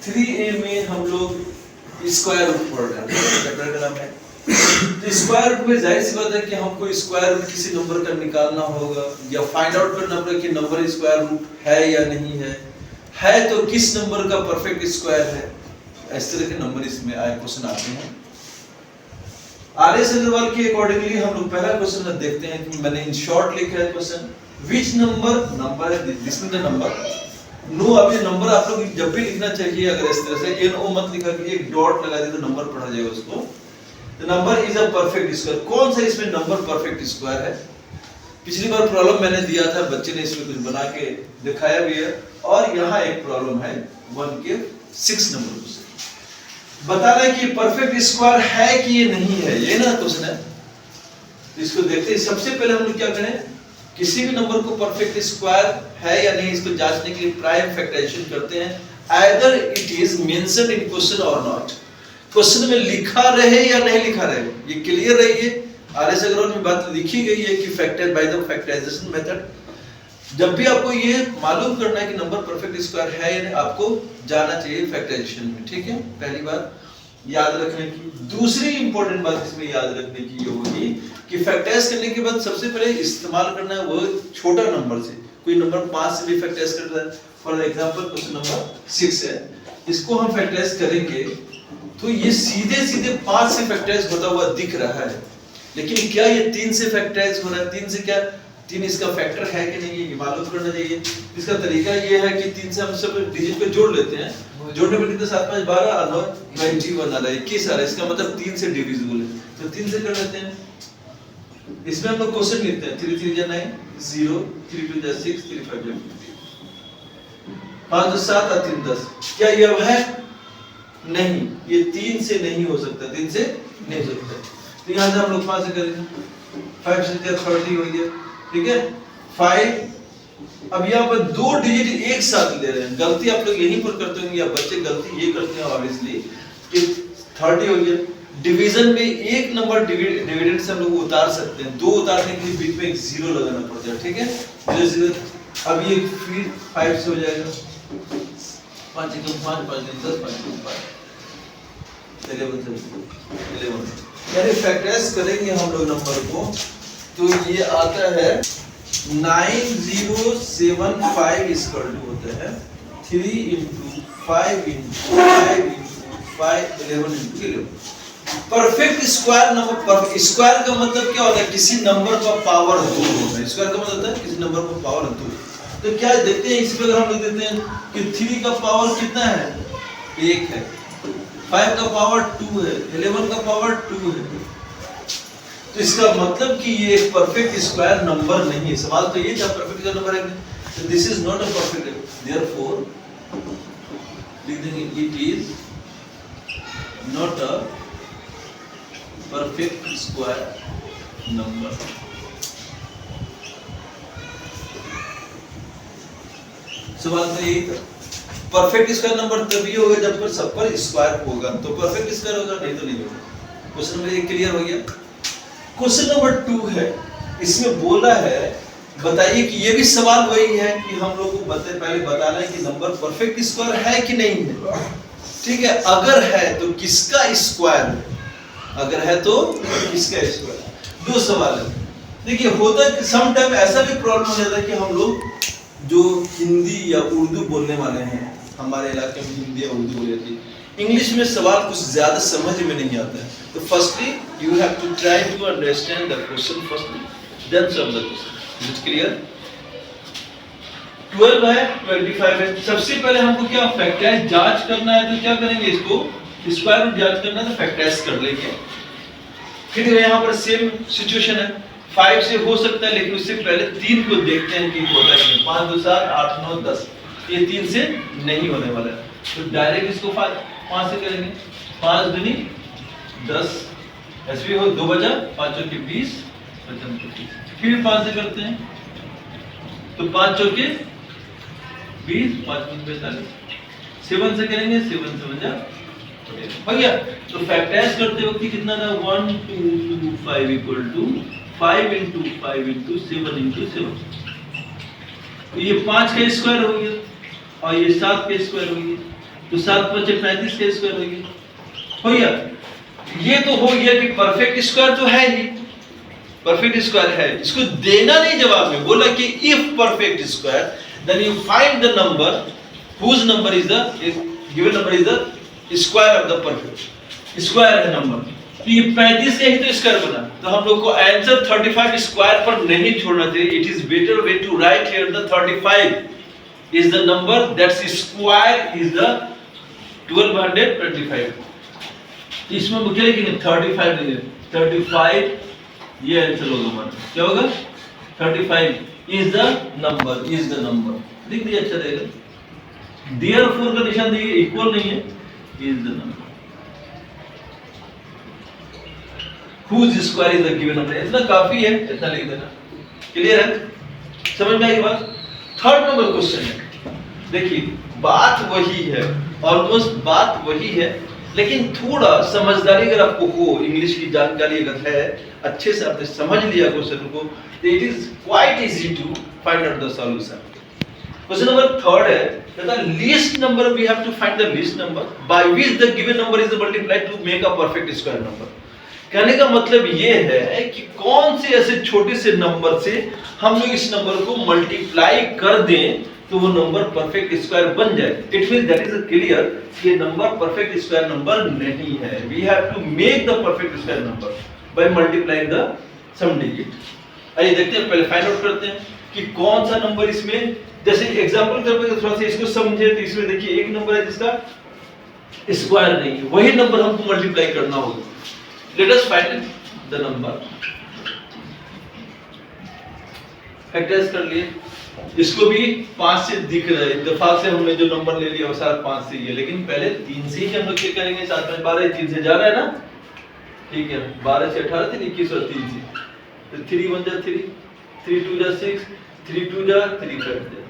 3A में हम लोग स्क्वायर रूट पढ़ रहे हैं, चैप्टर का नाम है। तो स्क्वायर रूट में जाहिर सी बात है कि हमको स्क्वायर रूट किसी नंबर का निकालना होगा या फाइंड आउट करना पड़ेगा कि नंबर स्क्वायर रूट है या नहीं है तो किस नंबर का परफेक्ट स्क्वायर है। इस तरह के नंबर इसमें आए क्वेश्चन आते हैं। आर.एस. अग्रवाल के अकॉर्डिंगली हम लोग पहला क्वेश्चन देखते हैं कि मैंने इन शॉर्ट लिखा है क्वेश्चन, विच नंबर है this is the number. No अभी नंबर आप लोग जब भी लिखना चाहिए अगर इस तरह से एन ओ मत लिखा कि एक डॉट लगा दे तो नंबर पढ़ा जाएगा उसको। The number is a perfect square. कौन सा इसमें नंबर परफेक्ट स्क्वायर है? पिछली बार प्रॉब्लम मैंने दिया था, बच्चे ने इसमें कुछ बना के दिखाया भी है। और यहाँ एक प्रॉब्लम है 1 के 6 नंबर से बताना है कि परफेक्ट स्क्वायर है कि ये नहीं है, ये ना क्वेश्चन है। इसको देखते हैं। सबसे पहले हम लोग क्या करें, किसी भी नंबर को परफेक्ट स्क्वायर है या नहीं इसको जांचने के लिए प्राइम फैक्टराइजेशन करते हैं। Either it is mentioned in question और नॉट, क्वेश्चन में लिखा रहे या नहीं लिखा रहे, ये क्लियर रहिए। आर.एस. अग्रवाल में बात लिखी गई है कि factor by the factorisation method. जब भी आपको ये मालूम करना है कि नंबर परफेक्ट स्क्वायर है या नहीं, आपको जाना चाहिए फैक्टराइजेशन में, ठीक है। पहली बात याद रखने की। दूसरी इंपॉर्टेंट बात इसमें याद रखने की ये होगी कि फैक्टराइज करने के बाद सबसे पहले इस्तेमाल करना है वो छोटा नंबर से। कोई नंबर 5 से भी फैक्टराइज करता है, फॉर एग्जांपल क्वेश्चन नंबर 6 है, इसको हम फैक्टराइज करेंगे तो ये सीधे सीधे 5 से फैक्टराइज होता हुआ दिख रहा है, लेकिन क्या ये 3 से फैक्टराइज हो रहा है? 3 से क्या 3 इसका फैक्टर है कि नहीं ये मालूम करना चाहिए। इसका तरीका ये है कि 3 से हम सब डिजिट को जोड़ लेते हैं, जोड़ने पर कितना 7 5 12 और 21 आ रहा है, 21 आ रहा है। इसका मतलब 3 से डिविजिबल है, तो 3 से कर लेते हैं। इसमें हम लोग क्वेश्चन लिखते हैं 3 3 9 0 3 2 6 3 5 5 2 7 और 3 10। क्या ये अब है? नहीं, ये 3 से नहीं हो सकता, 3 से नहीं हो सकता। तो यहां से हम लोग 5 से करेंगे, 5 से 30 हो गया, ठीक है। 5 अब यहाँ पर 2 डिजिट एक साथ ले रहे हैं। गलती आप लोग यहीं पर करते होंगे या बच्चे गलती ये करते हैं ऑब्वियसली कि 30 हो गया। डिवीजन में एक नंबर डिविडेंड से हम लोग उतार सकते हैं, 2 उतारने के लिए बीच में एक 0 लगाना पड़ता है, ठीक है। 0 0 अब ये फिर 5 से हो जाएगा, 5 1 5 5 10 5 2 5 11 यानी फैक्टराइज करेंगे हम लोग नंबर को तो ये आता है 9075 इक्वल टू होता है 3 × 5 × 5 × 5 11 × 11। Perfect square number. Perfect square का मतलब क्या होता है? किसी नंबर का पावर 2 होता है। स्क्वायर का मतलब होता है किसी नंबर का पावर 2। तो क्या देखते हैं इस पे अगर हम लोग देते हैं कि 3 का पावर कितना है? 1 है, 5 का पावर 2 है, 11 का पावर 2 है। तो इसका मतलब कि ये एक परफेक्ट स्क्वायर नंबर नहीं है। सवाल तो ये था परफेक्ट स्क्वायर नंबर है, तो this is not a perfect, therefore लिख देंगे it is not a perfect square number. सवाल तो यही था। परफेक्ट स्क्वायर नंबर तभी होगा जब पर सब पर स्क्वायर होगा, तो परफेक्ट स्क्वायर होगा, नहीं तो नहीं होगा। क्वेश्चन नंबर 1 क्लियर हो गया। क्वेश्चन नंबर 2 है, इसमें बोला है बताइए कि ये भी सवाल वही है कि हम लोग को पहले बताना है कि नंबर परफेक्ट स्क्वायर है कि नहीं है, ठीक है। अगर है तो किसका स्क्वायर है, अगर है तो किसका स्क्वायर। 2 सवाल है। देखिए होता है सम टाइम ऐसा भी प्रॉब्लम हो जाता है कि हम लोग जो हिंदी या उर्दू बोलने वाले हैं, हमारे इलाके में हिंदी या उर्दू बोली जाती है, इंग्लिश में सवाल कुछ ज्यादा समझ में नहीं आता है। तो firstly you have to try to understand the question firstly, then solve the question. Is it clear? 12 है, 25 है। सबसे पहले हमको क्या फैक्टराइज जांच करना है, तो क्या करेंगे, इसको स्क्वायर रूट जांच करना है तो फैक्टराइज कर लेंगे। फिर यहाँ पर सेम सिचुएशन है, 5 से हो सकता है, लेकिन उससे पहले 3 को देखते हैं कि होता है नहीं। 5 2 7 8 9 10, ये 3 से नहीं होने वाला है, तो डायरेक्ट इसको 5 से करेंगे। 5 दूनी 10, ऐसे भी हो 2 बजा 5 चौके 20, फिर 5 से करते हैं तो 5 चौके 20, 5 दूनी 45। 7 से करेंगे, 7 से बजा हो गया। तो फैक्टराइज करते वक्त कितना था 1 2 2 5 इक्वल टू 5 × 5 × 7 × 7। तो ये 5 का स्क्वायर हो गया और ये 7 का स्क्वायर हो गया। तो 7 5 35 का स्क्वायर हो गया। हो गया, ये तो हो गया कि परफेक्ट स्क्वायर तो है ही, परफेक्ट स्क्वायर है, इसको देना नहीं जवाब में, बोला कि if perfect square then you find the number whose number is the given number is the square of the perfect square है नंबर। तो ये 35 का ही तो स्क्वायर बना, तो हम लोग को आंसर 35 स्क्वायर पर नहीं छोड़ना चाहिए। It is better way to write here the 35 is the number that's square is the 1225। तो इसमें हम क्या लिखेंगे 35 लिखेंगे, 35 ये आंसर होगा हमारा, क्या होगा 35 is the number, is the number लिख दिया, अच्छा रहेगा। देयरफॉर का निशान देखिए इक्वल नहीं है, is the number whose square is the given number, इतना काफी है, इतना लिख देना, क्लियर है, समझ में आई बात। थर्ड नंबर क्वेश्चन है, देखिए बात वही है, ऑलमोस्ट बात वही है, लेकिन थोड़ा समझदारी अगर आपको हो, इंग्लिश की जानकारी अगर है, अच्छे से आपने समझ लिया क्वेश्चन को, तो it is quite easy to find out the solution. Question number third है, the least number we have to find the least number by which the given number is multiplied to make a perfect square number। कहने का मतलब ये है कि कौन से ऐसे छोटे से नंबर से हम लोग इस नंबर को मल्टीप्लाई कर दें तो वो नंबर परफेक्ट स्क्वायर बन जाए। It means that is clear कि ये नंबर परफेक्ट स्क्वायर नंबर नहीं है। We have to make the perfect square number by multiplying the sum digit. आइए देखते हैं, पहले फाइंड आउट करते हैं कि कौन सा नंबर इसमें, जैसे एग्जांपल के तौर पे थोड़ा सा इसको समझे तो इसमें देखिए एक नंबर है जिसका स्क्वायर नहीं है, वही नंबर हमको मल्टीप्लाई करना होगा। Let us find the number। Factorise कर लिए, इसको भी 5 से दिख रहा है, इत्तेफाक से हमने जो नंबर ले लिया वो सारा 5 से ही है, लेकिन पहले 3 से ही हम लोग क्या करेंगे, 7 5 12 3 से जा रहा है ना, ठीक है, 12 से 18 3 21 और 3 से, तो 3 1 जा 3 3 2 जा 6 3 2 जा 3 5 जा,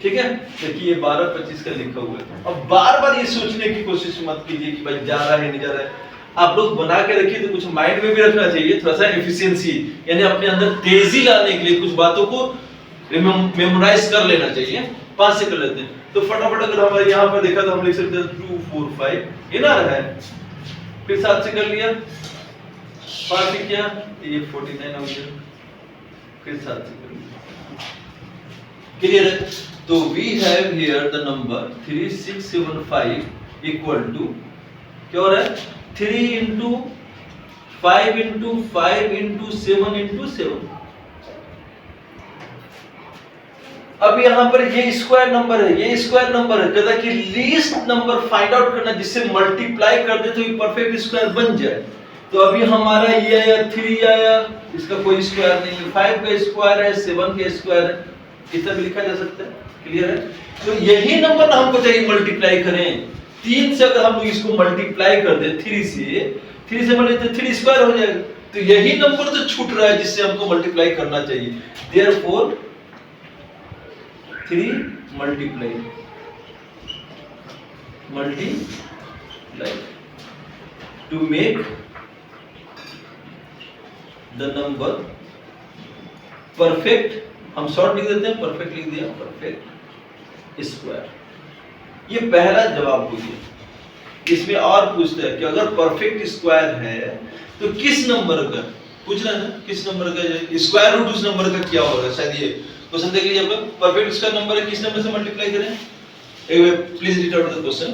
ठीक है। देखिए ये 12 25 का लिखा हुआ है। अब बार-बार ये सोचने की कोशिश मत कीजिए कि भाई जा रहा है नहीं जा रहा है, आप लोग बना के रखिए तो कुछ माइंड में भी रखना चाहिए, थोड़ा सा एफिशिएंसी यानी अपने अंदर तेजी लाने के लिए कुछ बातों को मेमोराइज कर लेना चाहिए। 5 से कर लेते हैं, तो फटाफट अगर हमारे यहाँ पर देखा तो हम लिख सकते हैं 2 4 5 ये ना रहा है, फिर 7 से कर लिया, 5 से किया ये 49 हो गया, फिर 7 से कर लिया, क्लियर है। तो we have here the number 3675 equal to क्या हो रहा है 3 into 5 into 5 into 7 into 7। अब यहाँ पर ये स्क्वायर नंबर है, ये स्क्वायर नंबर है, कहता कि लीस्ट नंबर फाइंड आउट करना जिससे मल्टीप्लाई कर दे तो ये परफेक्ट स्क्वायर बन जाए। तो अभी हमारा ये आया 3 आया, इसका कोई स्क्वायर नहीं है, 5 का स्क्वायर है, 7 का स्क्वायर है, इतना भी लिखा जा सकता है, क्लियर है। तो यही नंबर हमको चाहिए मल्टीप्लाई करें, 3 से अगर हम लोग इसको मल्टीप्लाई कर दे 3 से मल्टीप्लाई 3 स्क्वायर हो जाएगा, तो यही नंबर तो छूट रहा है जिससे हमको मल्टीप्लाई करना चाहिए। Therefore 3 multiply two make the number perfect, हम शॉर्ट लिख देते हैं, परफेक्ट लिख दिया, परफेक्ट स्क्वायर। ये पहला जवाब हो गया। इसमें और पूछता है कि अगर परफेक्ट स्क्वायर है तो किस नंबर का, पूछ रहा है ना, किस नंबर का स्क्वायर रूट उस नंबर का क्या होगा। शायद ये क्वेश्चन देख लीजिए, आपका परफेक्ट स्क्वायर नंबर है, किस नंबर से मल्टीप्लाई करें। एक बार please read out the question.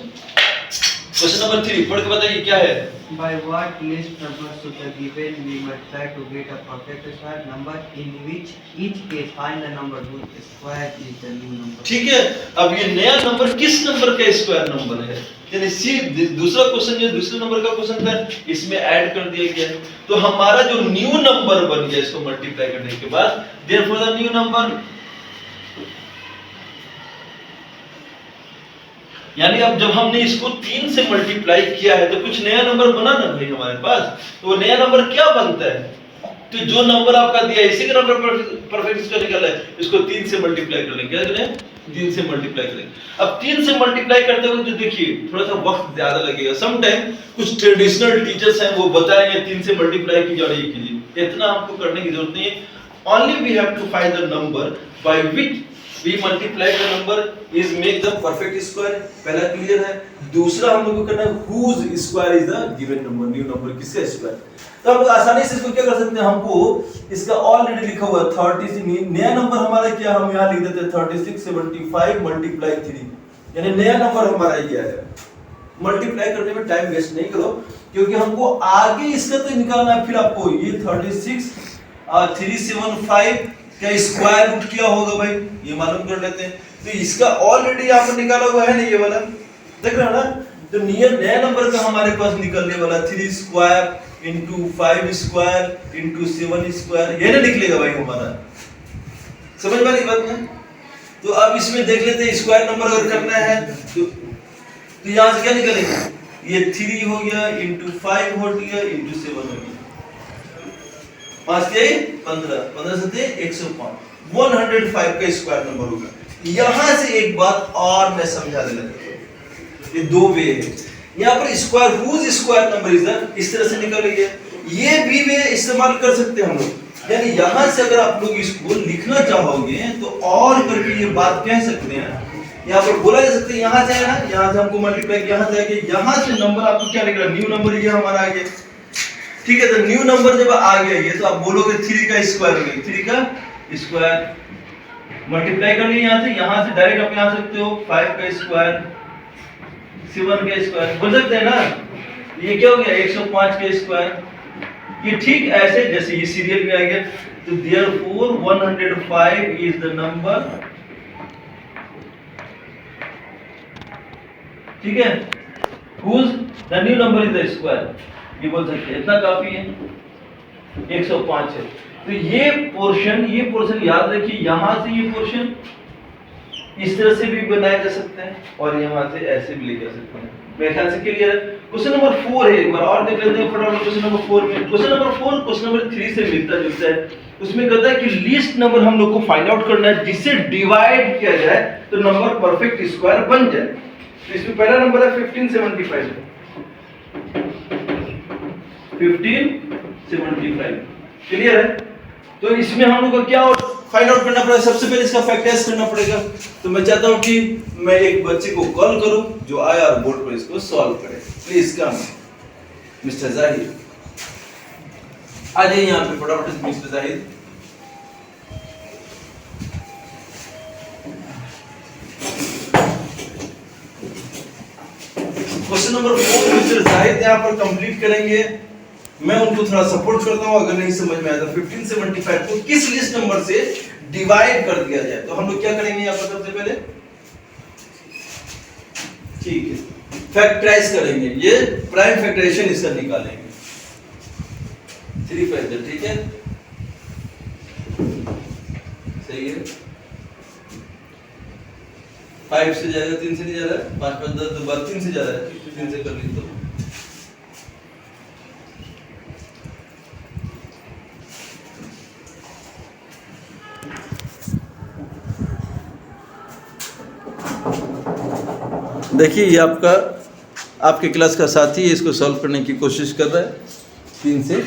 Question number 3 पढ़ के बताइए क्या है। By what least number should the given be multiplied to get a perfect square number, in which each case find the number whose square is the new number। ठीक है, अब ये नया नंबर किस नंबर का स्क्वायर नंबर है, यानी सी दूसरा क्वेश्चन जो दूसरे नंबर का क्वेश्चन था इसमें ऐड कर दिया गया है। तो हमारा जो न्यू नंबर बन गया इसको मल्टीप्लाई करने के बाद, देयरफॉर द न्यू नंबर, यानी अब जब हमने इसको 3 से मल्टीप्लाई किया है तो कुछ नया नंबर बना ना भाई हमारे पास, तो वो नया नंबर क्या बनता है, तो जो नंबर आपका दिया इसी का नंबर परफेक्ट स्क्वायर निकाला है, इसको 3 से मल्टीप्लाई कर लेंगे, क्या करें 3 से मल्टीप्लाई करेंगे। अब 3 से मल्टीप्लाई करते हुए तो देखिए थोड़ा सा वक्त ज्यादा लगेगा, सम टाइम कुछ ट्रेडिशनल टीचर्स हैं वो बताएंगे 3 से मल्टीप्लाई कीजिए और ये कीजिए, इतना आपको करने की जरूरत नहीं है। Only we have to find the number by which we multiply the number is make the perfect square, पहला क्लियर है। दूसरा हम लोग को करना है whose square is the given number, new number किसका स्क्वायर। तो हम लोग आसानी से इसको क्या कर सकते हैं, हमको इसका ऑलरेडी लिखा हुआ 30 नया नंबर हमारा क्या, हम यहाँ लिख देते हैं 3675 मल्टीप्लाई 3, यानी नया नंबर हमारा ये है। मल्टीप्लाई करने में टाइम वेस्ट नहीं करो, क्योंकि हमको आगे इसका तो निकालना है। फिर आपको ये 36 और 375 का स्क्वायर रूट क्या होगा भाई, ये मालूम कर लेते हैं। तो इसका ऑलरेडी यहाँ पर निकाला हुआ है ना, ये वाला देख रहे हो ना। तो नया नंबर का हमारे पास निकलने वाला 3 square into 5 square into 7 square, ये ना निकलेगा भाई हमारा। समझ में आई बात ना। तो अब इसमें देख लेते हैं स्क्वायर नंबर अगर करना है तो यहाँ से क्या निकलेगा, ये 3 हो गया इंटू 5 हो गया इंटू 7 हो गया, 5 के 15, 15 से 105, 105 का स्क्वायर नंबर होगा। यहां से एक बात और मैं समझा देना चाहता हूं, ये दो वे है। यहाँ पर square whose square number is इस तरह से निकलेगा, ये भी वे इस्तेमाल कर सकते हैं हम लोग। यानी यहां से अगर आप लोग इसको लिखना चाहोगे तो और करके ये बात कह सकते हैं, यहाँ पर बोला जा सकता है। यहाँ से है ना, यहाँ से हमको मल्टीप्लाई यहाँ से आगे, यहाँ से नंबर आपको क्या लिखना, न्यू नंबर ये हमारा आ गया, ठीक है। तो न्यू नंबर जब आ गया ये, तो आप बोलोगे 3 का स्क्वायर हो गया, 3 का स्क्वायर मल्टीप्लाई कर लिया यहाँ से डायरेक्ट आप यहाँ सकते हो 5 का स्क्वायर 7 का स्क्वायर बोल सकते हैं ना। ये क्या हो गया 105 का स्क्वायर, ये ठीक ऐसे जैसे ये सीरियल में आ गया। तो देयरफॉर 105 इज द नंबर, ठीक है, whose the new number is the square, ये बोल सकते हैं। इतना काफी है, 105 है। तो ये पोर्शन याद रखिए, यहां से ये पोर्शन इस तरह से भी बनाया जा सकता है और यहां से ऐसे भी ले जा सकते हैं। मेरे ख्याल से क्लियर है। क्वेश्चन नंबर 4 है, एक बार और देख लेते हैं फटाफट। क्वेश्चन नंबर 4 में, क्वेश्चन नंबर 4 क्वेश्चन नंबर 3 से मिलता जुलता है। उसमें कहता है कि लीस्ट नंबर हम लोग को फाइंड आउट करना है जिससे डिवाइड किया जाए तो नंबर परफेक्ट स्क्वायर बन जाए। तो इसमें पहला नंबर है 1575, 1575 क्लियर है। तो इसमें हम लोग को क्या फाइंड आउट करना पड़ेगा, सबसे पहले इसका फैक्टराइज करना पड़ेगा। तो मैं चाहता हूं कि मैं एक बच्चे को कॉल करूं जो आए और बोर्ड पर इसको सॉल्व करे। प्लीज कम मिस्टर जाहिद, आ जाइए यहाँ पे फटाफट mister Zahid. Question number 4 mister Zahid यहाँ पर कंप्लीट करेंगे। मैं उनको थोड़ा सपोर्ट करता हूँ, अगर नहीं समझ में आया तो 1575 को किस लिस्ट नंबर से डिवाइड कर दिया जाए। तो हम लोग क्या करेंगे यहाँ पर सबसे पहले, ठीक है, फैक्टराइज करेंगे, ये प्राइम फैक्टराइजेशन इसका निकालेंगे। 3 5, ठीक है, सही है। 5 से जाएगा, 3 से नहीं जा रहा है, 5 5 10 2 12 3 से जा रहा है, 3 से कर ली तो देखिए ये आपके क्लास का साथी है, इसको सॉल्व करने की कोशिश कर रहा है 3 से।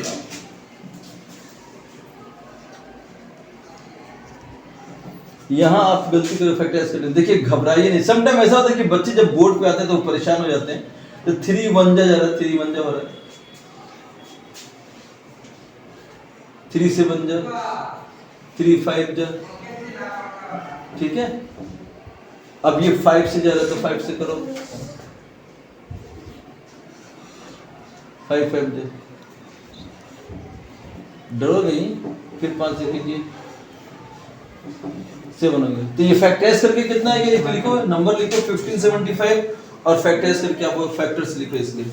यहाँ आप गलती करो फैक्टराइज कर, देखिए घबराइए नहीं। समटाइम ऐसा होता है कि बच्चे जब बोर्ड पे आते हैं तो वो परेशान हो जाते हैं। तो 3 1 जा रहा है, 3 1 जा हो रहा है, 3 7 जा, 3 5 जा, ठीक है। अब ये 5 से जा रहा है तो 5 से करो, 5 5 जा, डरो नहीं, फिर 5 से कीजिए, 7 हो गया। तो ये फैक्टराइज करके कितना है ये लिखो, नंबर लिखो 1575 और फैक्टराइज करके आप फैक्टर्स लिखो इसलिए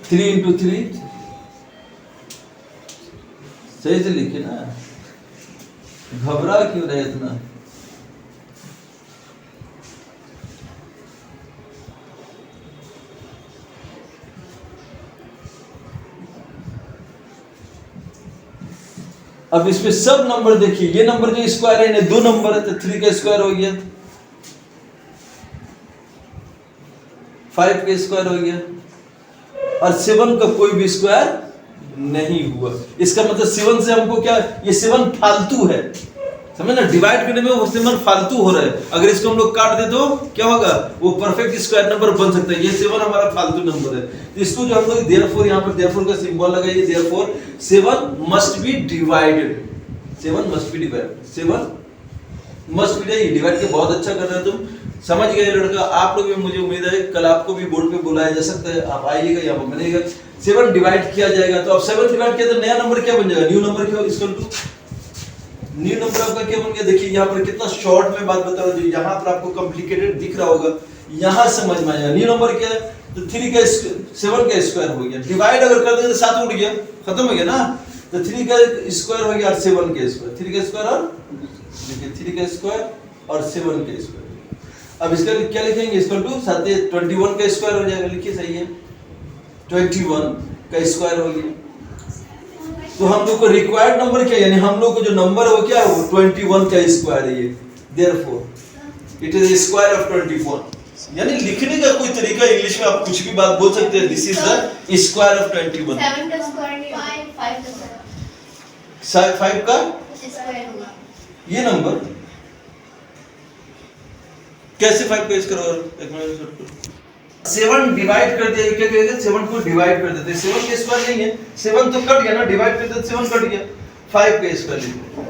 3 into 3, सही से लिखे ना, घबरा क्यों रहे इतना। अब इसमें सब नंबर देखिए, ये नंबर जो स्क्वायर है, 2 नंबर है तो 3 का स्क्वायर हो गया, 5 का स्क्वायर हो गया और 7 का कोई भी स्क्वायर नहीं हुआ। इसका मतलब 7 से हमको क्या, ये 7 फालतू है, समझ ना, डिवाइड करने में वो सिंबल फालतू हो रहा है, अगर इसको हम लोग काट दे तो क्या होगा, वो परफेक्ट स्क्वायर नंबर बन सकता है। ये 7 हमारा फालतू नंबर है, तो इसको जो हम लोग देयरफॉर यहाँ पर देयरफॉर का सिंबल लगाइए, therefore 7 must be divided, 7 must be divided, 7 must be divide के बहुत अच्छा कर रहे हो तुम, समझ गए लड़का। आप लोग भी, मुझे उम्मीद है कल आपको भी बोर्ड पे बुलाया जा सकता है, आप आइएगा यहाँ पर मिलेगा। 7 डिवाइड किया जाएगा, तो अब 7 डिवाइड किया तो नया नंबर क्या बन जाएगा, न्यू नंबर क्या इक्वल टू न्यू नंबर आपका क्या बन गया। देखिए यहाँ पर कितना शॉर्ट में बात बता रहा हूँ, यहाँ पर आपको कॉम्प्लिकेटेड दिख रहा होगा, यहाँ समझ में आएगा। न्यू नंबर क्या है, तो 3 का 7 का स्क्वायर हो गया, डिवाइड अगर कर देंगे तो 7 उठ गया, खत्म हो गया ना, तो 3 का स्क्वायर हो गया और 7 का स्क्वायर, 3 का स्क्वायर और देखिए 3 का स्क्वायर और 7 का स्क्वायर। अब इसका क्या लिखेंगे, इक्वल टू 21 का स्क्वायर हो जाएगा, लिखिए सही है, 21 का स्क्वायर हो गया। तो हम लोग को रिक्वायर्ड नंबर क्या, यानी हम लोग को जो नंबर है वो क्या है, वो 21 का स्क्वायर है ये, therefore it is square of 21। यानी लिखने का कोई तरीका, इंग्लिश में आप कुछ भी बात बोल सकते हैं, this is the square of 21। 7 का स्क्वायर नहीं, 5 का स्क्वायर, 5 का स्क्वायर होगा। ये नंबर कैसे 5 का स्क्वायर होगा, एक मिनट, 7 डिवाइड कर दिया, क्या कहेगा, 7 को डिवाइड कर देते, 7 का स्क्वायर नहीं है, 7 तो कट गया ना, डिवाइड कर देते 7 कट गया, 5 का स्क्वायर लिखो,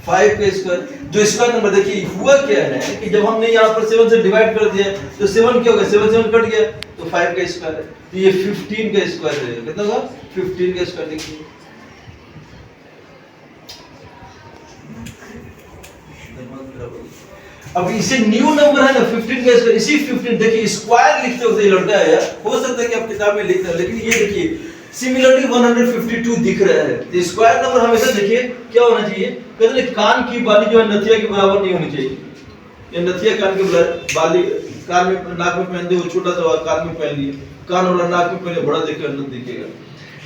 5 का स्क्वायर। जो स्क्वायर नंबर देखिए हुआ क्या है कि जब हमने यहाँ पर 7 से डिवाइड कर दिया तो 7 क्या होगा, 7 कट गया तो 5 का स्क्वायर है, तो ये 15 का स्क्वायर है, कितना होगा, 15 का स्क्वायर लिखिए। अब इसे न्यू नंबर है ना 15 का स्क्वायर, इसी 15 देखिए स्क्वायर लिखते हो ये लड़का है, हो सकता है कि आप किताब में लिखते हैं, लेकिन ये देखिए सिमिलरली 152 दिख रहा है, तो स्क्वायर नंबर हमेशा देखिए क्या होना चाहिए, कहते हैं कान की बाली जो है नथिया के बराबर नहीं होनी चाहिए, ये नथिया कान की बाली कान में नाक में पहन दे, वो छोटा सा कान में पहन लिए, कान वाला नाक में पहले बड़ा दिखेगा, न दिखेगा।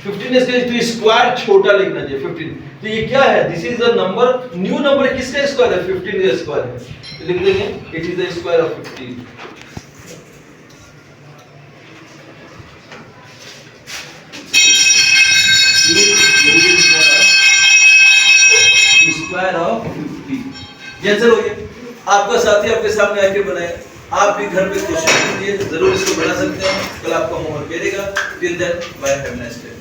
15 इसका तो स्क्वायर छोटा लिखना चाहिए 15, तो ये क्या है, this is the number, new number किसका स्क्वायर है, 15 का स्क्वायर है, तो लिख देंगे it is the square of 15। Square of 50 जैसे हो गया, आपका साथी आपके सामने आके बनाया, आप भी घर पे कोशिश कीजिए, जरूर इसको बना सकते हैं, कल आपका होमवर्क करेगा। Till then bye, have a nice day.